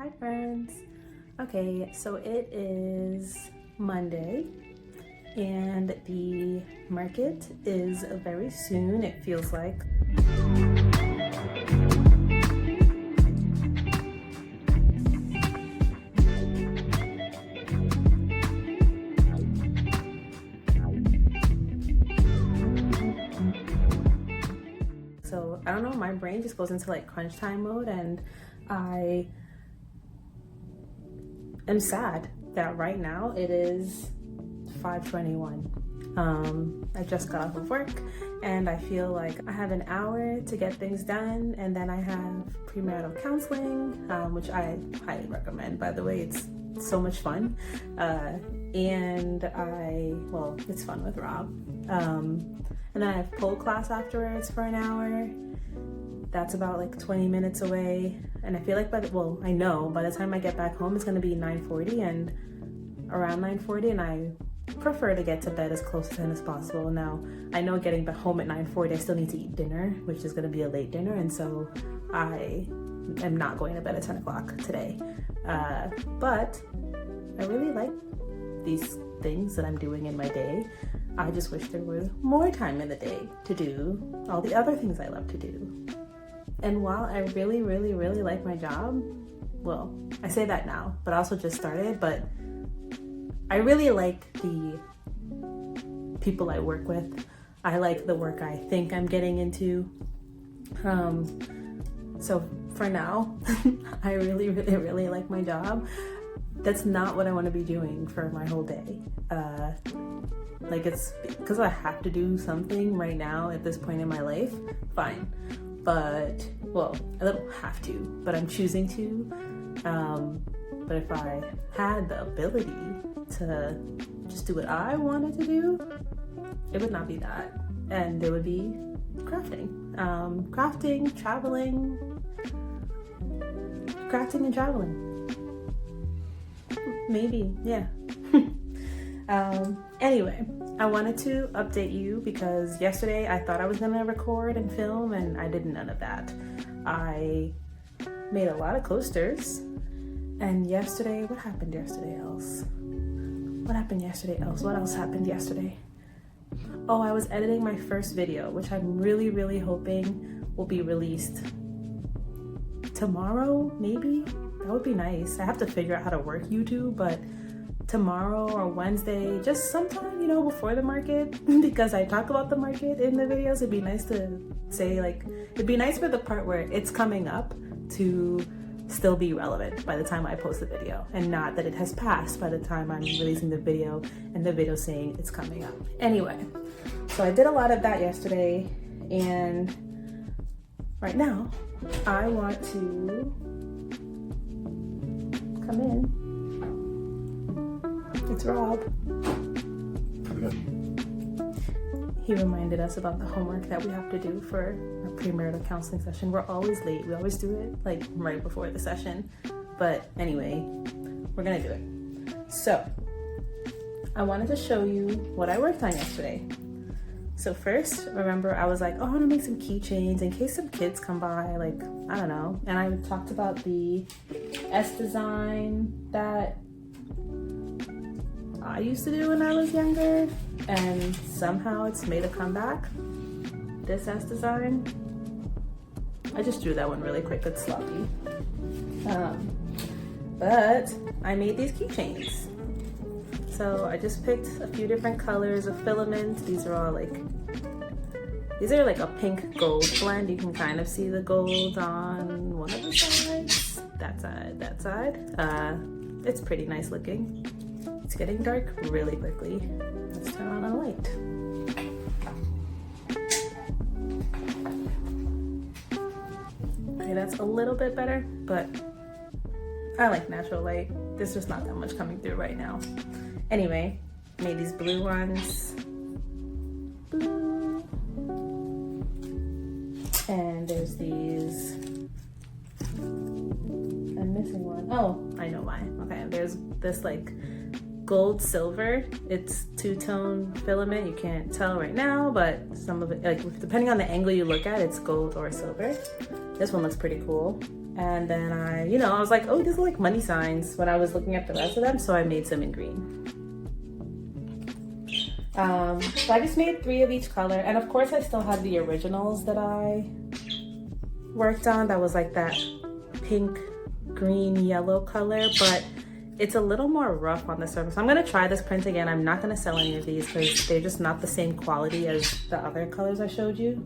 Hi friends. Okay, so it is Monday and the market is very soon, it feels like. So I don't know, my brain just goes into like crunch time mode, and I am sad that right now it is 5:21. I just got off of work and I feel like I have an hour to get things done, and then I have premarital counseling, which I highly recommend, by the way. It's so much fun. And it's fun with Rob. And then I have pole class afterwards for an hour. That's about like 20 minutes away. And I feel like I know by the time I get back home, it's gonna be 9:40 and around 9:40, and I prefer to get to bed as close to 10 as possible. Now, I know getting back home at 9:40, I still need to eat dinner, which is gonna be a late dinner. And so I am not going to bed at 10 o'clock today. But I really like these things that I'm doing in my day. I just wish there was more time in the day to do all the other things I love to do. And while I really, really, really like my job, well, I say that now, but I also just started, but I really like the people I work with. I like the work I think I'm getting into. So for now, I really, really, really like my job. That's not what I want to be doing for my whole day. Like, it's because I have to do something right now at this point in my life, fine. But, well, I don't have to, but I'm choosing to. But if I had the ability to just do what I wanted to do, it would not be that. And it would be crafting. Crafting and traveling. Maybe, yeah. Anyway, I wanted to update you because yesterday I thought I was gonna record and film, and I did none of that. I made a lot of coasters, and yesterday, what happened yesterday else? What else happened yesterday? Oh, I was editing my first video, which I'm really, really hoping will be released tomorrow, maybe? That would be nice. I have to figure out how to work YouTube, but tomorrow or Wednesday, just sometime, before the market, because I talk about the market in the videos. It'd be nice to say, like, it'd be nice for the part where it's coming up to still be relevant by the time I post the video, and not that it has passed by the time I'm releasing the video and the video saying it's coming up. Anyway, so I did a lot of that yesterday, and right now I want to come in. It's Rob. He reminded us about the homework that we have to do for our premarital counseling session. We're always late. We always do it like right before the session. But anyway, we're gonna do it. So I wanted to show you what I worked on yesterday. So first, remember, I was like, oh, I want to make some keychains in case some kids come by, like, I don't know. And I talked about the S design that I used to do when I was younger, and somehow it's made a comeback. This S design. I just drew that one really quick, it's sloppy. But I made these keychains. So I just picked a few different colors of filament. These are like a pink gold blend. You can kind of see the gold on one of the sides. That side. It's pretty nice looking. It's getting dark really quickly. Let's turn on a light. Okay, that's a little bit better, but I like natural light. There's just not that much coming through right now. Anyway, made these blue ones. Blue. And there's these. I'm missing one. Oh, I know why. Okay, there's this like gold silver. It's two-tone filament. You can't tell right now, but some of it, like depending on the angle you look at, it's gold or silver. This one looks pretty cool. And then I was like, oh, these are like money signs when I was looking at the rest of them, so I made some in green. So I just made 3 of each color, and of course I still had the originals that I worked on that was like that pink, green, yellow color, but it's a little more rough on the surface. I'm gonna try this print again. I'm not gonna sell any of these because they're just not the same quality as the other colors I showed you.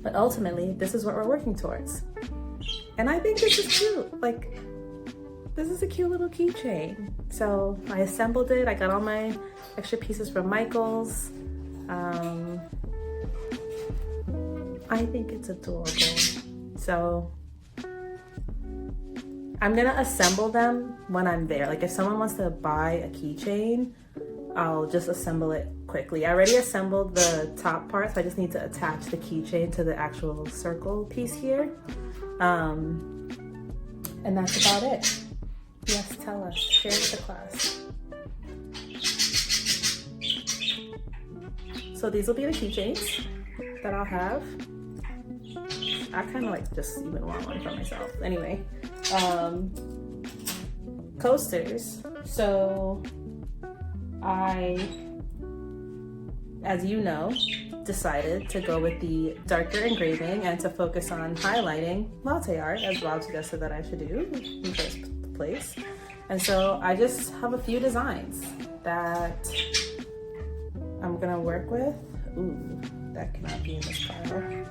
But ultimately, this is what we're working towards. And I think this is cute. Like, this is a cute little keychain. So I assembled it. I got all my extra pieces from Michael's. I think it's adorable. So I'm gonna assemble them when I'm there. Like if someone wants to buy a keychain, I'll just assemble it quickly. I already assembled the top part, so I just need to attach the keychain to the actual circle piece here. And that's about it. Yes, tell us, share with the class. So these will be the keychains that I'll have. I kind of like just even want one for myself. Anyway, coasters. So I, as you know, decided to go with the darker engraving and to focus on highlighting latte art, as Rob suggested that I should do in first place. And so I just have a few designs that I'm gonna work with. Ooh, that cannot be in this pile.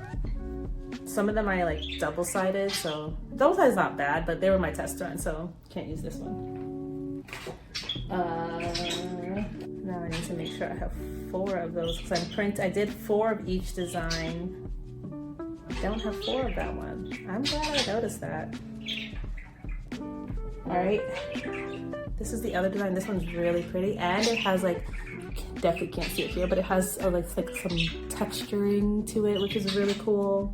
Some of them I like double-sided, so double-sided is not bad, but they were my test run, so can't use this one. Now I need to make sure I have 4 of those because I did 4 of each design. I don't have 4 of that one. I'm glad I noticed that. All right, this is the other design. This one's really pretty, and it has like, definitely can't see it here, but it has like some texturing to it, which is really cool.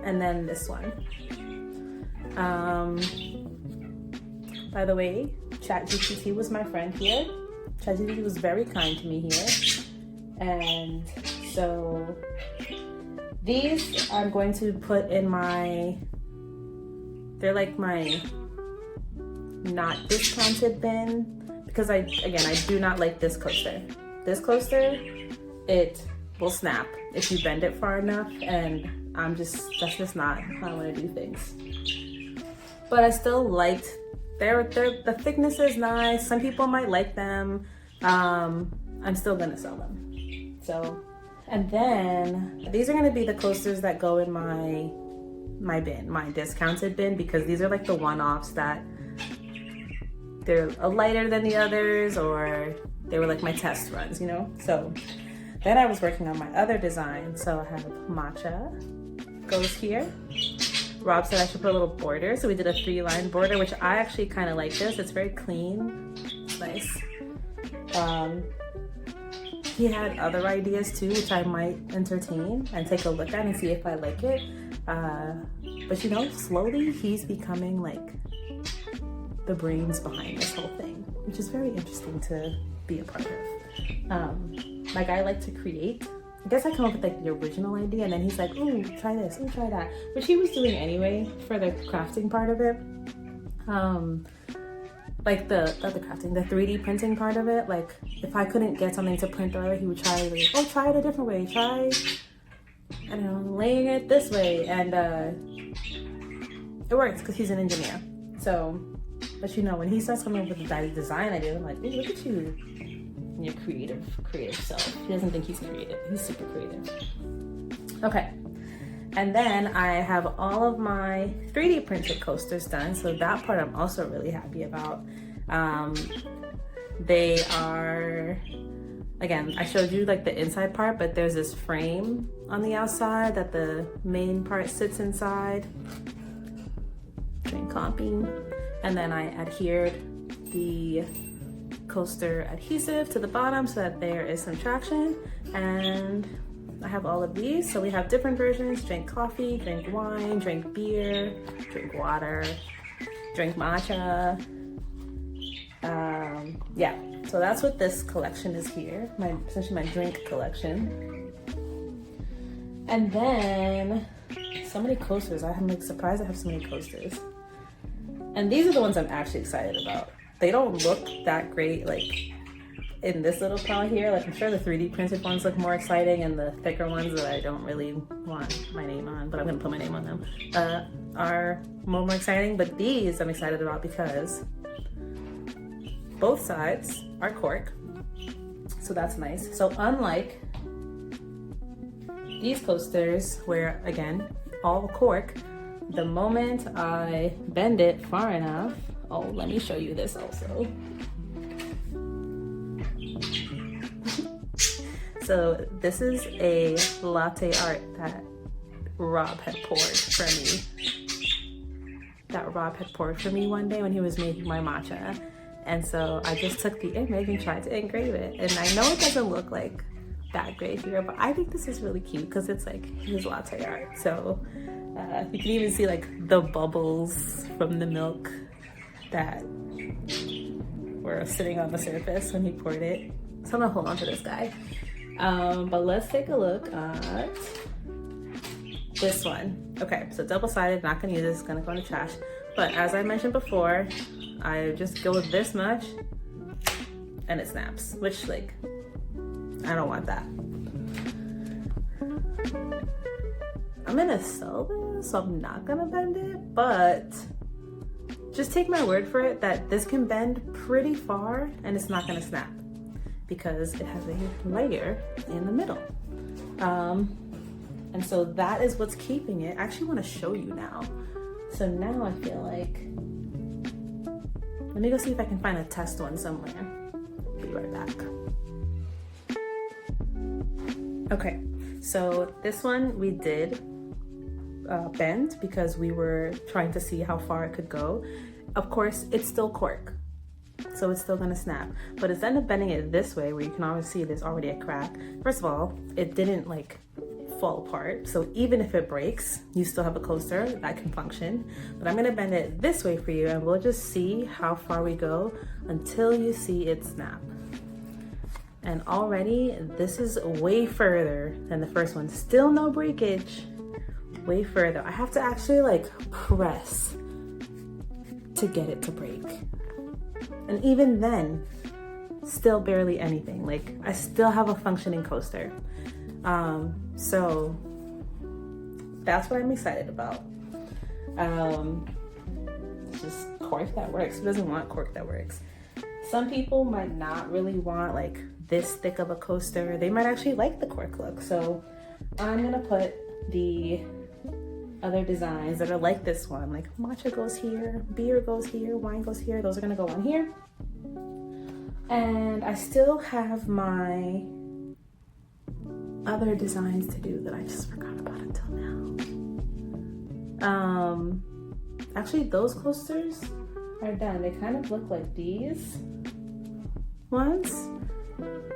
And then this one. By the way, ChatGPT was my friend here. ChatGPT was very kind to me here. And so these I'm going to put in they're like my not discounted bin, because I do not like this coaster. This coaster, it will snap if you bend it far enough, and that's just not how I want to do things. But I still liked, the thickness is nice. Some people might like them. I'm still gonna sell them. So, and then these are gonna be the coasters that go in my bin, my discounted bin, because these are like the one-offs that they're lighter than the others, or they were like my test runs, you know? So then I was working on my other design. So I have matcha goes here. Rob said I should put a little border, so we did a 3-line border, which I actually kind of like this. It's very clean, it's nice. He had other ideas too, which I might entertain and take a look at and see if I like it. But you know, slowly he's becoming like the brains behind this whole thing, which is very interesting to be a part of. Like, I like to create. I guess I come up with like the original idea, and then he's like, ooh, try this, ooh, try that, which he was doing anyway for the crafting part of it. Like the 3D printing part of it. Like, if I couldn't get something to print the right way, he would try like, oh, try it a different way, try, I don't know, laying it this way, and it works because he's an engineer. So, but you know, when he starts coming up with the design ideas, I'm like, ooh, look at you and your creative self. He doesn't think he's creative. He's super creative. Okay. And then I have all of my 3D printed coasters done. So that part I'm also really happy about. They are, again, I showed you like the inside part, but there's this frame on the outside that the main part sits inside. Copying. And then I adhered the coaster adhesive to the bottom so that there is some traction. And I have all of these. So we have different versions: drink coffee, drink wine, drink beer, drink water, drink matcha. Yeah, so that's what this collection is here. Essentially my drink collection. And then So many coasters. I'm like surprised I have so many coasters. And these are the ones I'm actually excited about. They don't look that great like in this little pile here. Like I'm sure the 3D printed ones look more exciting, and the thicker ones that I don't really want my name on, but I'm gonna put my name on them, are more exciting. But these I'm excited about because both sides are cork. So that's nice. So unlike these coasters where, again, all cork, the moment I bend it far enough, oh, let me show you this also. So this is a latte art that Rob had poured for me. One day when he was making my matcha. And so I just took the image and tried to engrave it. And I know it doesn't look like that great here, but I think this is really cute because it's like his latte art. So you can even see like the bubbles from the milk that were sitting on the surface when he poured it. So I'm gonna hold on to this guy. But let's take a look at this one. Okay, so double-sided, not gonna use this, gonna go in the trash. But as I mentioned before, I just go with this much and it snaps, which like, I don't want that. I'm gonna sell this, so I'm not gonna bend it, but just take my word for it that this can bend pretty far and it's not gonna snap because it has a layer in the middle. And so that is what's keeping it. I actually wanna show you now. So now I feel like, let me go see if I can find a test one somewhere. Be right back. Okay, so this one we did bend because we were trying to see how far it could go. Of course, it's still cork, so it's still gonna snap. But instead of bending it this way, where you can always see there's already a crack, first of all, it didn't like fall apart. So even if it breaks, you still have a coaster that can function. But I'm gonna bend it this way for you and we'll just see how far we go until you see it snap. And already this is way further than the first one. Still no breakage, way further. I have to actually like press to get it to break. And even then, still barely anything. Like I still have a functioning coaster. So that's what I'm excited about. It's just cork that works. Who doesn't want cork that works? Some people might not really want like this thick of a coaster. They might actually like the cork look. So I'm gonna put the other designs that are like this one, like matcha goes here, beer goes here, wine goes here. Those are gonna go on here. And I still have my other designs to do that I just forgot about until now. Actually those coasters are done. They kind of look like these ones,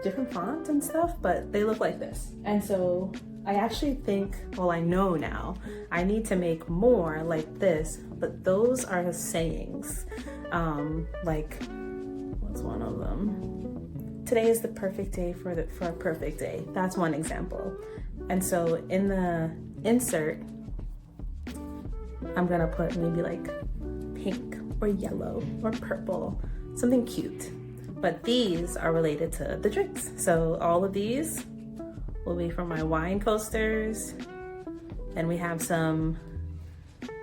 different font and stuff, but they look like this. And so I actually think, well, I know now, I need to make more like this, but those are sayings. Like, what's one of them? Today is the perfect day for a perfect day. That's one example. And so in the insert, I'm gonna put maybe like pink or yellow or purple, something cute. But these are related to the drinks. So all of these will be for my wine coasters. And we have some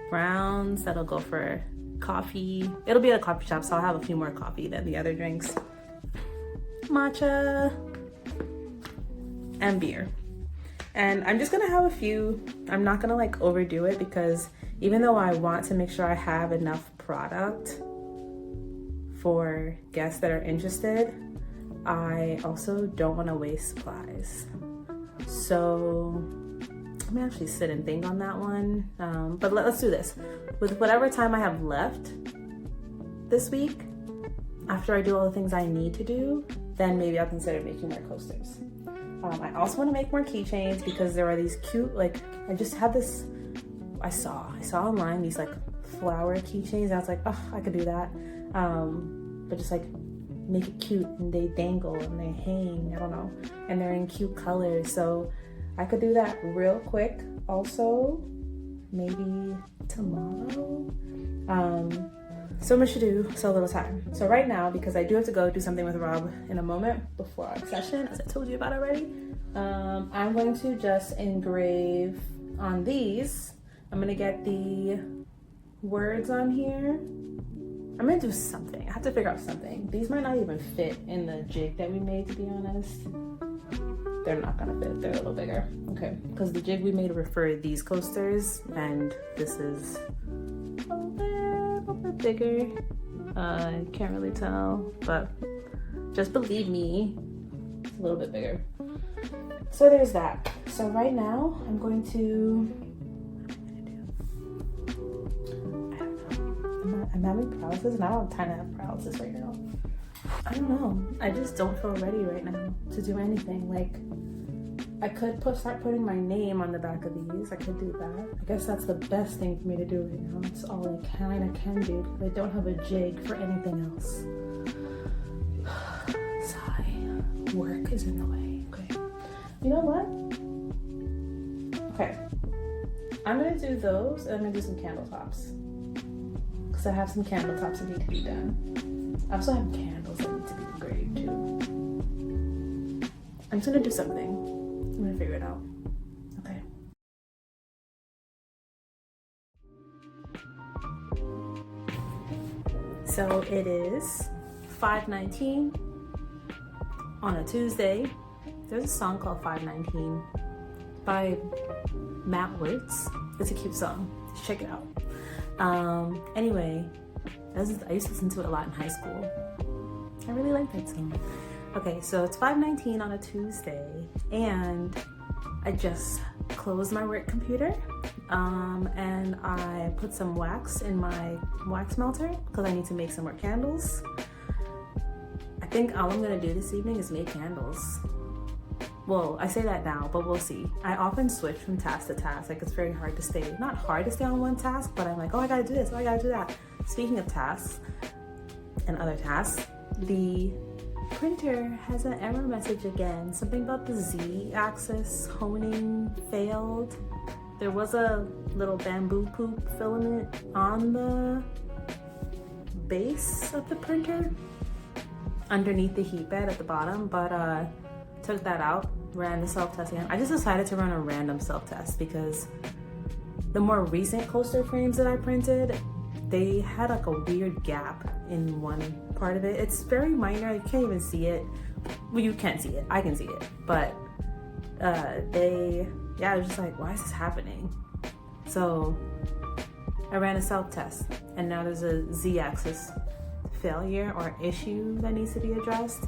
browns that'll go for coffee. It'll be at a coffee shop, so I'll have a few more coffee than the other drinks. Matcha and beer. And I'm just gonna have a few. I'm not gonna like overdo it because even though I want to make sure I have enough product for guests that are interested, I also don't want to waste supplies. So I'm gonna actually sit and think on that one. But let's do this. With whatever time I have left this week, after I do all the things I need to do, then maybe I'll consider making more coasters. I also want to make more keychains because there are these cute, like, I just had this, I saw online these like flower keychains. I was like, oh, I could do that. But just like make it cute and they dangle and they hang, I don't know. And they're in cute colors. So I could do that real quick also. maybe tomorrow. So much to do, so little time. So right now, because I do have to go do something with Rob in a moment before our session, as I told you about already, I'm going to just engrave on these. I'm gonna get the words on here. I'm gonna do something. I have to figure out something. These might not even fit in the jig that we made, to be honest. They're not gonna fit, they're a little bigger. Okay, because the jig we made were for these coasters, and this is a little bit bigger. I can't really tell, but just believe me, it's a little bit bigger. So there's that. So right now, I'm going to, I'm having paralysis, and I don't have time to have paralysis right now. I don't know. I just don't feel ready right now to do anything. Like, I could start putting my name on the back of these. I could do that. I guess that's the best thing for me to do right now. It's all I kind of can do because I don't have a jig for anything else. Sigh. Work is in the way. Okay. You know what? Okay. I'm gonna do those, and I'm gonna do some candle tops. Because I have some candle tops that need to be done. I also have candles that need to be engraved too. I'm just gonna do something. I'm gonna figure it out. Okay. So it is 5:19 on a Tuesday. There's a song called 5:19 by Matt Wirtz. It's a cute song. Check it out. Anyway, I used to listen to it a lot in high school. I really like that song. Okay, so it's 5:19 on a Tuesday, and I just closed my work computer, and I put some wax in my wax melter because I need to make some more candles. I think all I'm gonna do this evening is make candles. Well, I say that now, but we'll see. I often switch from task to task. Like, it's very hard to stay, not hard to stay on one task, but I'm like, oh, I gotta do this, oh, I gotta do that. Speaking of tasks and other tasks, the printer has an error message again. Something about the Z-axis honing failed. There was a little bamboo poop filament on the base of the printer underneath the heat bed at the bottom, but took that out, ran the self-test again. I just decided to run a random self-test because the more recent coaster frames that I printed, they had like a weird gap in one part of it. It's very minor, you can't even see it. Well, you can't see it, I can see it. But I was just like, why is this happening? So I ran a self-test, and now there's a Z-axis failure or issue that needs to be addressed,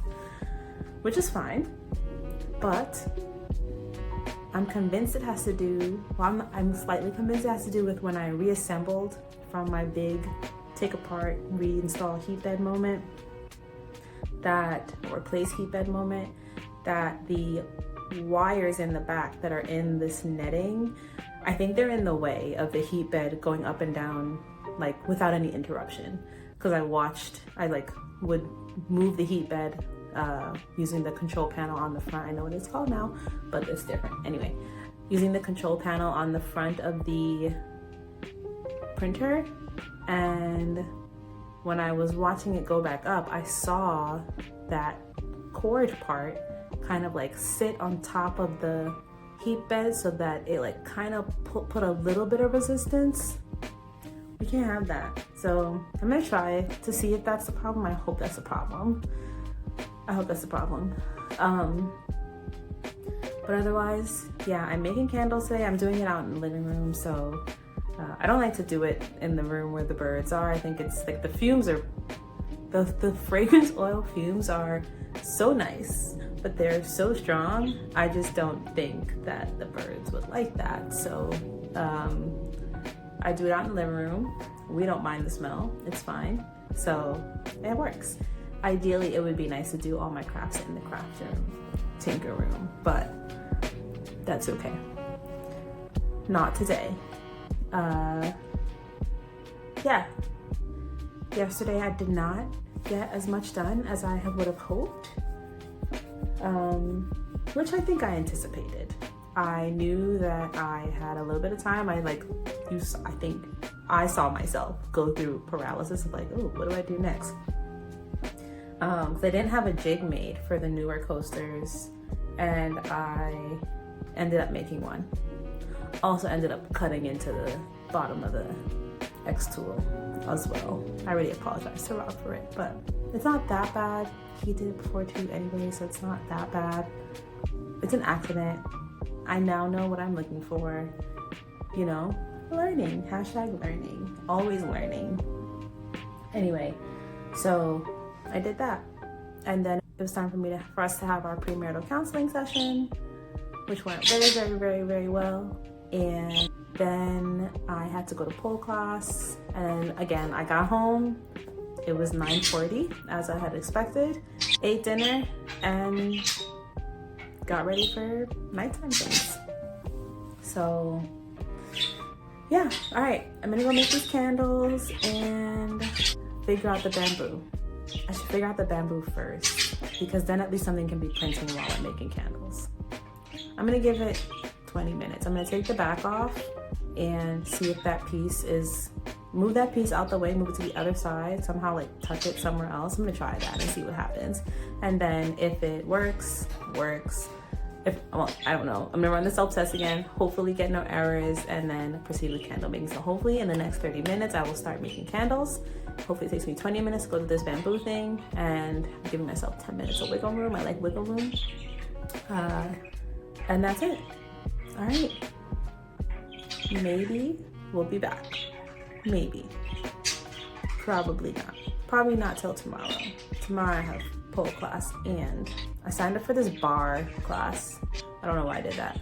which is fine. But I'm convinced it has to do, well, I'm slightly convinced it has to do with when I reassembled from my big take apart, reinstall heat bed moment, that, or replace heat bed moment, that the wires in the back that are in this netting, I think they're in the way of the heat bed going up and down, like without any interruption. Because I like would move the heat bed using the control panel on the front. I know what it's called now, but it's different. Anyway, using the control panel on the front of the printer, and when I was watching it go back up, I saw that cord part kind of like sit on top of the heat bed so that it like kind of put a little bit of resistance. We can't have that. So I'm gonna try to see if that's the problem. I hope that's the problem. I hope that's the problem. But otherwise, yeah, I'm making candles today. I'm doing it out in the living room, so I don't like to do it in the room where the birds are. I think it's like the fumes are, the fragrance oil fumes are so nice, but they're so strong. I just don't think that the birds would like that. So I do it out in the living room. We don't mind the smell, it's fine. So it works. Ideally, it would be nice to do all my crafts in the craft room, tinker room, but that's okay. Not today. Yeah. Yesterday I did not get as much done as I would have hoped, which I think I anticipated. I knew that I had a little bit of time. I think I saw myself go through paralysis of like, oh, what do I do next? Because I didn't have a jig made for the newer coasters, and I ended up making one. Also ended up cutting into the bottom of the X tool as well. I really apologize to Rob for it, but it's not that bad. He did it before too anyway, so it's not that bad. It's an accident. I now know what I'm looking for. You know, learning, hashtag learning, always learning. Anyway, so I did that. And then it was time for us to have our premarital counseling session, which went very, very, very, very well. And then I had to go to pole class. And again, I got home. It was 9:40, as I had expected. Ate dinner and got ready for nighttime things. So yeah, all right. I'm gonna go make these candles and figure out the bamboo. I should figure out the bamboo first, because then at least something can be printing while I'm making candles. I'm gonna give it 20 minutes. I'm gonna take the back off and see if that piece is, move that piece out the way, move it to the other side, somehow like tuck it somewhere else. I'm gonna try that and see what happens. And then if it works. If, well, I don't know. I'm gonna run the self-test again, hopefully get no errors, and then proceed with candle making. So hopefully in the next 30 minutes, I will start making candles. Hopefully it takes me 20 minutes to go to this bamboo thing, and I'm giving myself 10 minutes of wiggle room. I like wiggle room. And that's it. All right. Maybe we'll be back. Maybe. Probably not. Probably not till tomorrow. Tomorrow I have pole class, and I signed up for this bar class. I don't know why I did that.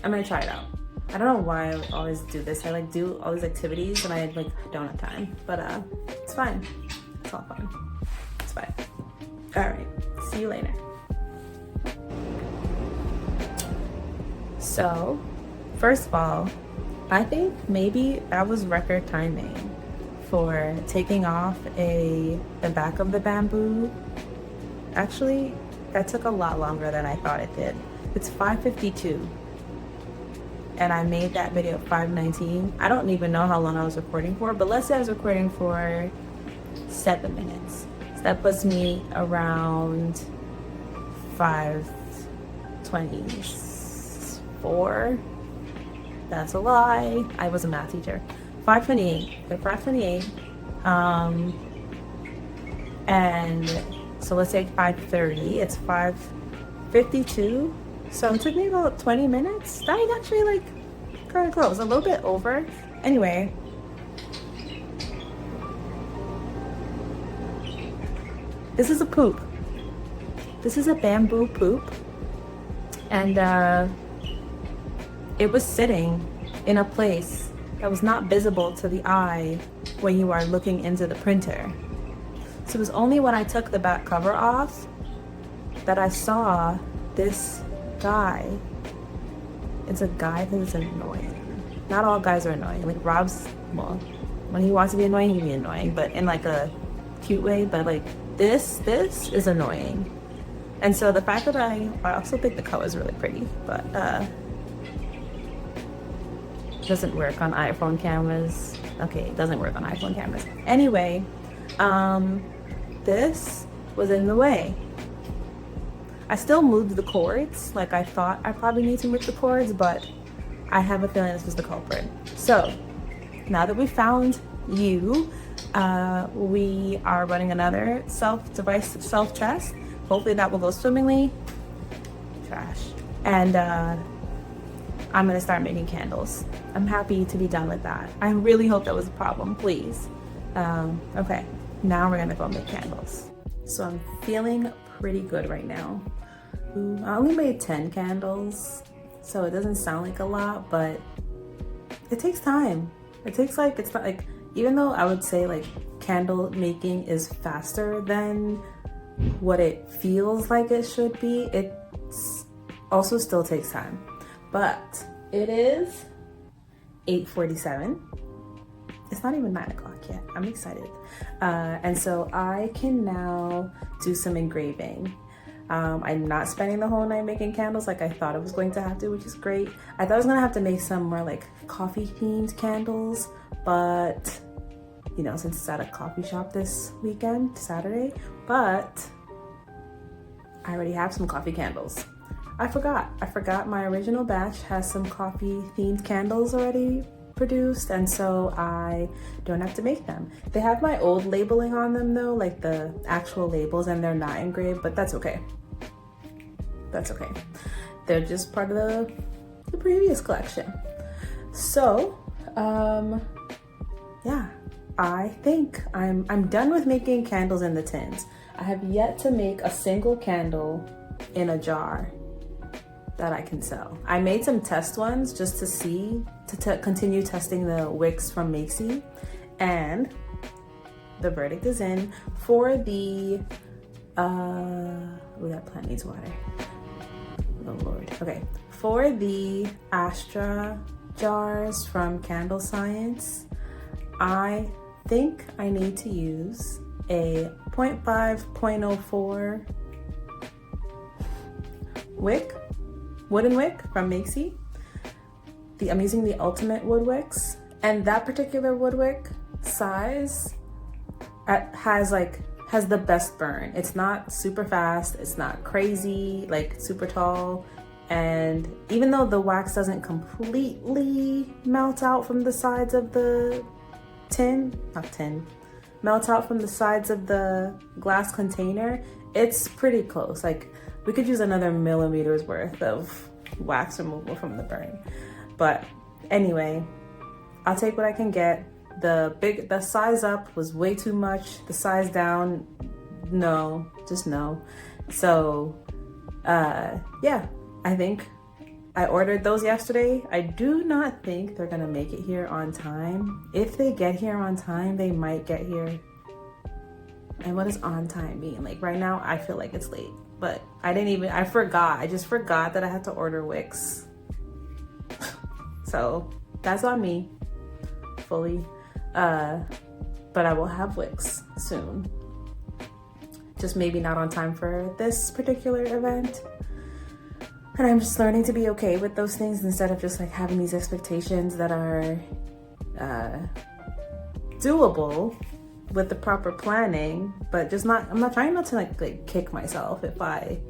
I'm gonna try it out. I don't know why I always do this. I like do all these activities and I like don't have time, but it's fine. It's all fine. It's fine. All right, see you later. So, first of all, I think maybe that was record timing for taking off the back of the bamboo. Actually, that took a lot longer than I thought it did. It's 5:52, and I made that video at 5:19. I don't even know how long I was recording for, but let's say I was recording for 7 minutes. So that puts me around 5:24. That's a lie. I was a math teacher. 5:28. They're 5:28. And so let's say 5:30. It's 5:52. So it took me about 20 minutes. That was actually like kind of close, a little bit over. Anyway, this is a poop. This is a bamboo poop, and it was sitting in a place that was not visible to the eye when you are looking into the printer. So it was only when I took the back cover off that I saw this guy. It's a guy that is annoying. Not all guys are annoying. Like Rob's, well, when he wants to be annoying, he can be annoying, but in like a cute way. But like this is annoying. And so the fact that I also think the color is really pretty, but doesn't work on iPhone cameras. Okay, it doesn't work on iPhone cameras. Anyway, this was in the way. I still moved the cords, like I thought I probably need to move the cords, but I have a feeling this was the culprit. So now that we found you, we are running another self-test. Hopefully that will go swimmingly. Trash. And I'm gonna start making candles. I'm happy to be done with that. I really hope that was a problem, please. Okay, now we're gonna go make candles. So I'm feeling pretty good right now. I only made 10 candles, so it doesn't sound like a lot, but it takes time. It takes like, it's not like, even though I would say like candle making is faster than what it feels like it should be, it also still takes time. But it is 8:47. It's not even 9 o'clock yet. I'm excited. And so I can now do some engraving. I'm not spending the whole night making candles like I thought I was going to have to, which is great. I thought I was gonna have to make some more like coffee themed candles, but you know, since it's at a coffee shop this weekend, Saturday, but I already have some coffee candles. I forgot my original batch has some coffee themed candles already produced, and so I don't have to make them. They have my old labeling on them though, like the actual labels, and they're not engraved, but that's okay. That's okay. They're just part of the previous collection. So, yeah, I think I'm done with making candles in the tins. I have yet to make a single candle in a jar that I can sell. I made some test ones just to see, to continue testing the wicks from Makesy, and the verdict is in for the, that plant needs water. Oh Lord. Okay, for the Astra jars from Candle Science, I think I need to use a 0.5/0.04 wick, wooden wick from Makesy. I'm using the Ultimate Wood Wicks, and that particular wood wick size has the best burn. It's not super fast, it's not crazy, like super tall, and even though the wax doesn't completely melt out from the sides of the melt out from the sides of the glass container, it's pretty close. Like, we could use another millimeter's worth of wax removal from the burn. But anyway, I'll take what I can get. The size up was way too much. The size down, no, just no. So, yeah, I think I ordered those yesterday. I do not think they're gonna make it here on time. If they get here on time, they might get here. And what does on time mean? Like right now, I feel like it's late, but I forgot. I just forgot that I had to order wicks. So that's on me, fully. But I will have wicks soon. Just maybe not on time for this particular event. And I'm just learning to be okay with those things instead of just like having these expectations that are doable with the proper planning, but just I'm not trying not to like kick myself if I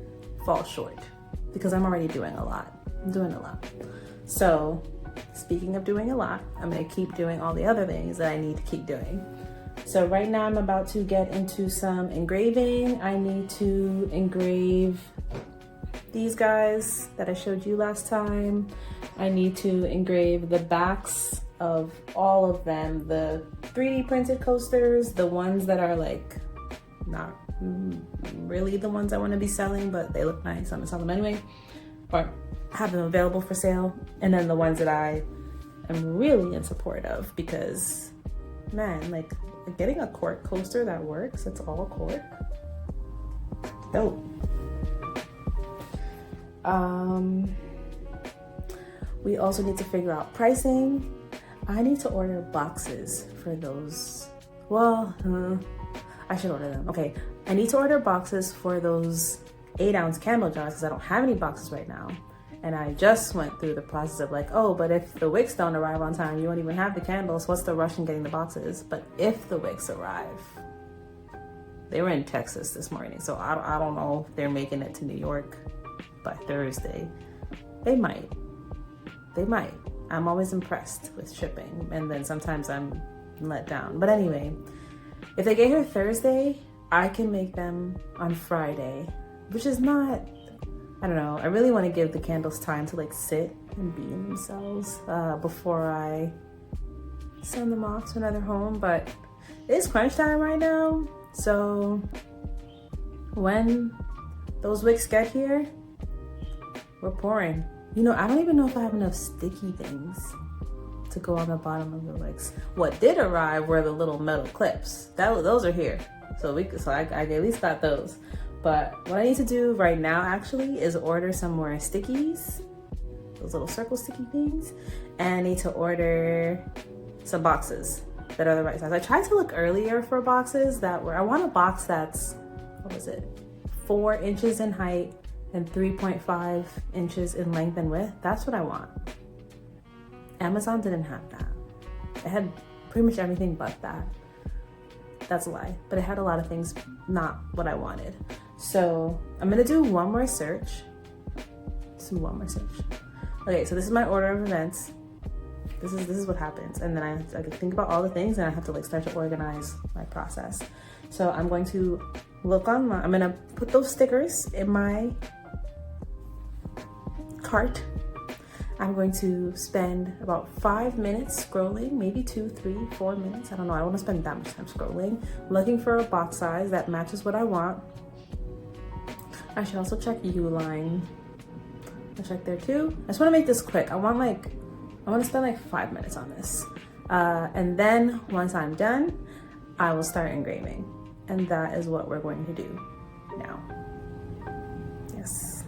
fall short, because I'm already doing a lot. I'm doing a lot. So speaking of doing a lot, I'm gonna keep doing all the other things that I need to keep doing. So right now I'm about to get into some engraving. I need to engrave these guys that I showed you last time. I need to engrave the backs of all of them, the 3D printed coasters, the ones that are like not really the ones I want to be selling, but they look nice, I'm gonna sell them anyway, or have them available for sale, and then the ones that I am really in support of, because man, like getting a cork coaster that works, it's all cork, dope. We also need to figure out pricing. I need to order boxes for those. Well, I should order them. Okay, I need to order boxes for those 8-ounce candle jars because I don't have any boxes right now. And I just went through the process of like, oh, but if the wicks don't arrive on time, you won't even have the candles. What's the rush in getting the boxes? But if the wicks arrive, they were in Texas this morning, so I don't know if they're making it to New York by Thursday. They might. I'm always impressed with shipping, and then sometimes I'm let down. But anyway, if they get here Thursday, I can make them on Friday, which is not, I don't know. I really want to give the candles time to like sit and be in themselves before I send them off to another home. But it's crunch time right now, so when those wicks get here, we're pouring. You know, I don't even know if I have enough sticky things to go on the bottom of the wicks. What did arrive were the little metal clips. Those are here. So I at least got those. But what I need to do right now actually is order some more stickies, those little circle sticky things. And I need to order some boxes that are the right size. I tried to look earlier for boxes that were, I want a box that's, what was it? 4 inches in height and 3.5 inches in length and width. That's what I want. Amazon didn't have that. It had pretty much everything but that. That's a lie, but it had a lot of things not what I wanted. So I'm gonna do one more search. Okay, so this is my order of events. This is what happens, and then I have to think about all the things, and I have to like start to organize my process. So I'm going to look online. I'm gonna put those stickers in my cart. I'm going to spend about 5 minutes scrolling, maybe 2, 3, 4 minutes. I don't know. I don't want to spend that much time scrolling, looking for a box size that matches what I want. I should also check Uline. I'll check there too. I just want to make this quick. I want to spend like 5 minutes on this. And then once I'm done, I will start engraving. And that is what we're going to do now. Yes.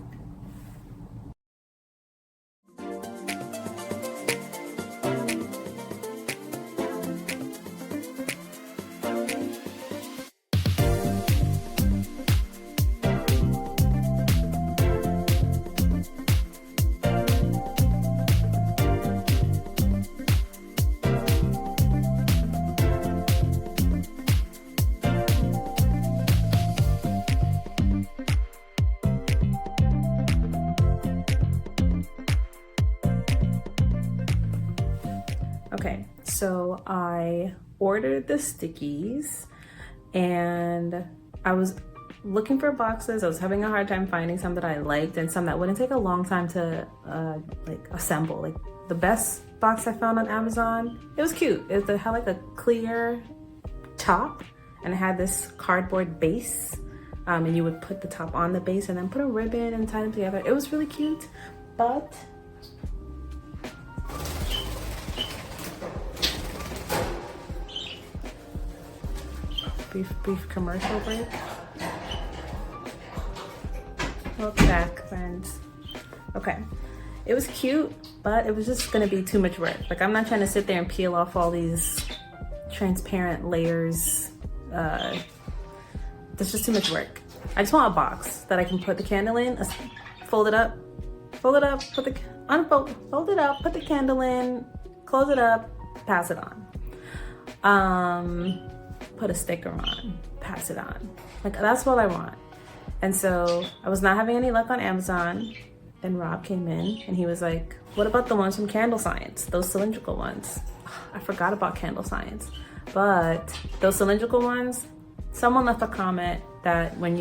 Okay, so I ordered the stickies and I was looking for boxes. I was having a hard time finding some that I liked and some that wouldn't take a long time to like assemble. Like the best box I found on Amazon, it was cute. It had like a clear top and it had this cardboard base, and you would put the top on the base and then put a ribbon and tie them together. It was really cute, but brief commercial break. Welcome back, friends. Okay, it was cute, but it was just gonna be too much work. Like I'm not trying to sit there and peel off all these transparent layers. That's just too much work. I just want a box that I can put the candle in, fold it up, fold it up, fold it up, put the candle in, close it up, pass it on. Put a sticker on, pass it on. Like that's what I want. And so I was not having any luck on Amazon. Then Rob came in and he was like, what about the ones from Candle Science? Those cylindrical ones. I forgot about Candle Science. But those cylindrical ones, someone left a comment that when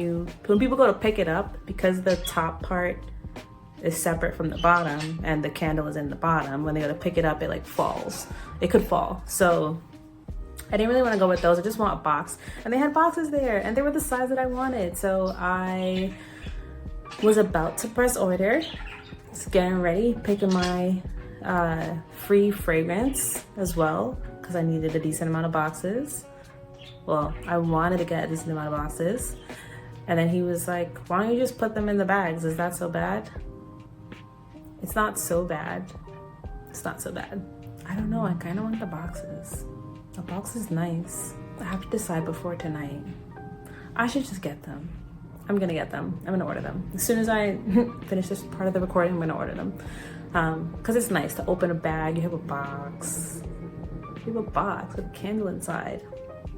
people go to pick it up, because the top part is separate from the bottom and the candle is in the bottom, when they go to pick it up, it like falls. It could fall. So I didn't really want to go with those. I just want a box. And they had boxes there and they were the size that I wanted. So I was about to press order. Just getting ready, picking my free fragrance as well, because I needed a decent amount of boxes. Well, I wanted to get a decent amount of boxes. And then he was like, why don't you just put them in the bags? Is that so bad? It's not so bad. It's not so bad. I don't know. I kind of want the boxes. The box is nice. I have to decide before tonight. I should just get them. I'm gonna get them. I'm gonna order them. As soon as I finish this part of the recording, I'm gonna order them. Cause it's nice to open a bag. You have a box. You have a box with a candle inside.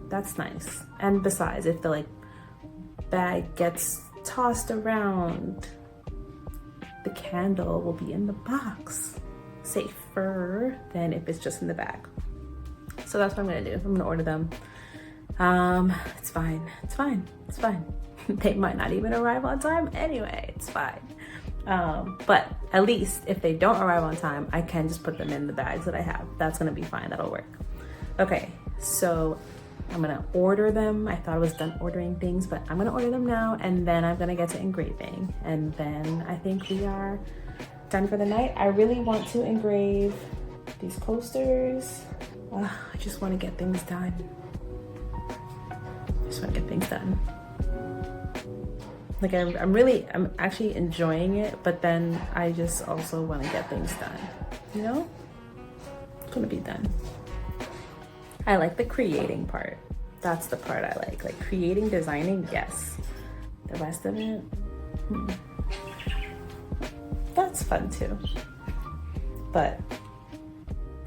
That's nice. And besides, if the bag gets tossed around, the candle will be in the box. Safer than if it's just in the bag. So that's what I'm gonna do. I'm gonna order them. It's fine. It's fine. It's fine. They might not even arrive on time anyway. It's fine. But at least if they don't arrive on time, I can just put them in the bags that I have. That's gonna be fine. That'll work. Okay, so I'm gonna order them. I thought I was done ordering things, but I'm gonna order them now, and then I'm gonna get to engraving, and then I think we are done for the night. I really want to engrave these coasters. I just want to get things done. Like I'm actually enjoying it, but then I just also want to get things done. You know, it's gonna be done. I like the creating part. That's the part I like creating, designing, yes. The rest of it, that's fun too. But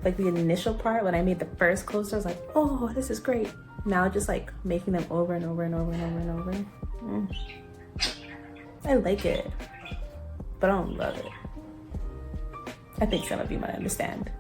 like the initial part, when I made the first coaster, I was like, oh, this is great. Now just like making them over and over and over and over and over. I like it, but I don't love it. I think some of you might understand.